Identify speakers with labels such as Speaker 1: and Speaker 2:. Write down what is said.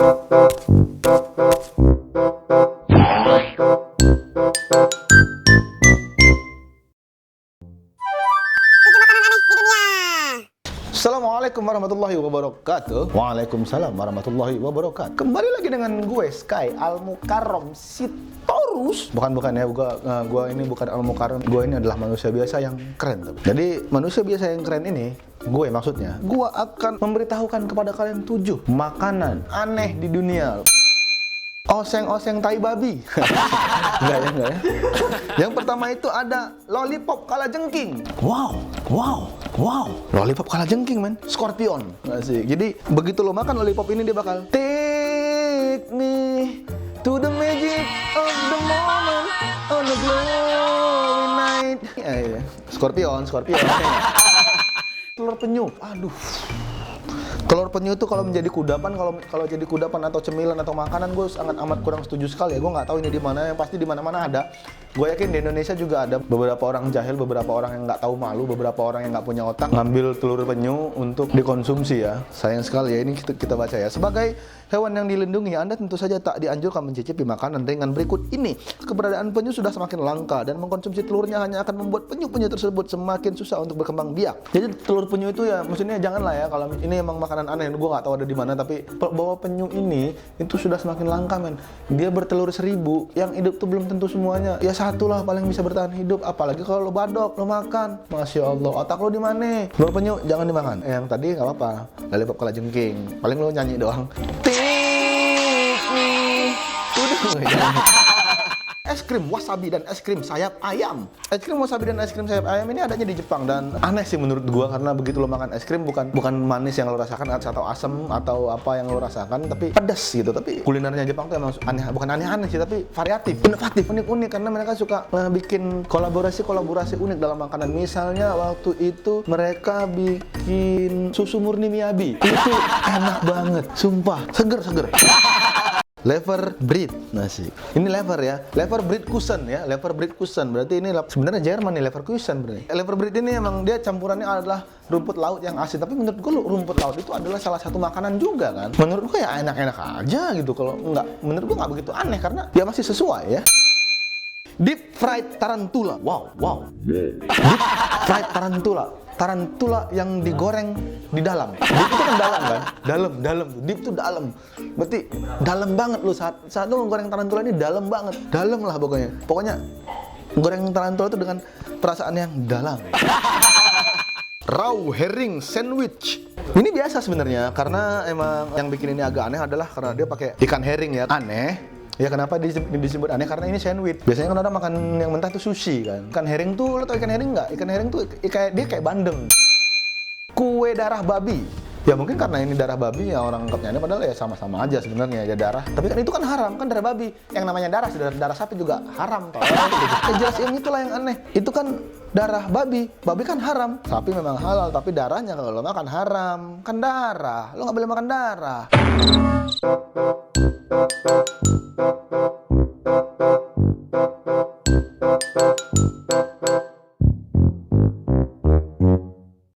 Speaker 1: Assalamualaikum warahmatullahi wabarakatuh. Waalaikumsalam warahmatullahi wabarakatuh. Kembali lagi dengan gue Sky Al-Mukarram Sitorus. Bukan ya, gua ini bukan Al-Mukarram. Gue ini adalah manusia biasa yang keren. Jadi manusia biasa yang keren ini, gue maksudnya, gue akan memberitahukan kepada kalian 7 makanan aneh di dunia. Oseng-oseng tai babi. Enggak ya. Yang pertama itu ada lollipop kalajengking. Wow. Lollipop kalajengking, men. Scorpion. Asik. Jadi begitu lo makan lollipop ini, dia bakal take me to the magic of the moment on the glowy night. Scorpion. Telur penyu. Aduh. Telur penyu itu kalau menjadi kudapan, kalau jadi kudapan atau cemilan atau makanan, gue sangat amat kurang setuju sekali ya. Gue nggak tahu ini di mana, yang pasti di mana-mana ada. Gue yakin di Indonesia juga ada beberapa orang jahil, beberapa orang yang nggak tahu malu, beberapa orang yang nggak punya otak ngambil telur penyu untuk dikonsumsi ya. Sayang sekali ya, ini kita baca ya. Sebagai hewan yang dilindungi, Anda tentu saja tak dianjurkan mencicipi makanan dengan berikut ini. Keberadaan penyu sudah semakin langka dan mengkonsumsi telurnya hanya akan membuat penyu-penyu tersebut semakin susah untuk berkembang biak. Jadi telur penyu itu ya, maksudnya janganlah ya, kalau ini emang makanan aneh, gue nggak tahu ada di mana, tapi bahwa penyu ini itu sudah semakin langka, men. Dia bertelur 1000, yang hidup tuh belum tentu semuanya. Ya satu lah paling bisa bertahan hidup, apalagi kalau lo badok, lo makan. Masya Allah, otak lo di mana? Telur penyu jangan dimakan. Yang tadi nggak apa-apa, lollipop kalajengking. Paling lo nyanyi doang. Es krim wasabi dan es krim sayap ayam. Es krim wasabi dan es krim sayap ayam ini adanya di Jepang dan aneh sih menurut gua, karena begitu lo makan es krim bukan manis yang lo rasakan atau asam atau apa yang lo rasakan, tapi pedas gitu. Tapi kulinernya Jepang tuh emang aneh, bukan aneh-aneh sih, tapi variatif, inovatif, unik-unik, karena mereka suka bikin kolaborasi unik dalam makanan. Misalnya waktu itu mereka bikin susu murni Miyabi. Itu enak banget, sumpah, seger. Lever breed, nasi. Ini lever ya, lever breed Kusen ya, lever breed Kusen. Berarti ini sebenarnya Jerman nih, Leverkusen berarti. Lever breed ini emang dia campurannya adalah rumput laut yang asin. Tapi menurut gue rumput laut itu adalah salah satu makanan juga kan. Menurut gue ya enak-enak aja gitu. Kalau enggak, menurut gue nggak begitu aneh karena dia masih sesuai ya. Deep fried tarantula, wow. Deep fried tarantula yang digoreng di dalam. Deep itu kan dalam kan? Dalam. Deep itu dalam. Berarti dalam banget lu saat lu goreng tarantula ini dalam banget. Dalam lah pokoknya. Pokoknya goreng tarantula itu dengan perasaan yang dalam. Raw herring sandwich. Ini biasa sebenarnya karena emang yang bikin ini agak aneh adalah karena dia pakai ikan herring ya. Aneh. Ya kenapa disebut aneh? Karena ini sandwich. Biasanya kan orang makan yang mentah itu sushi kan. Ikan herring tuh, lo tau ikan herring nggak? Ikan herring tuh dia kayak bandeng. Kue darah babi. Ya mungkin karena ini darah babi ya orang anggapnya aneh, padahal ya sama-sama aja sebenarnya ya darah. Tapi kan itu kan haram, kan darah babi. Yang namanya darah sapi juga haram. Jelas yang itulah yang aneh. Itu kan darah babi. Babi kan haram. Sapi memang halal, tapi darahnya kalau lo makan haram. Kan darah. Lo nggak boleh makan darah.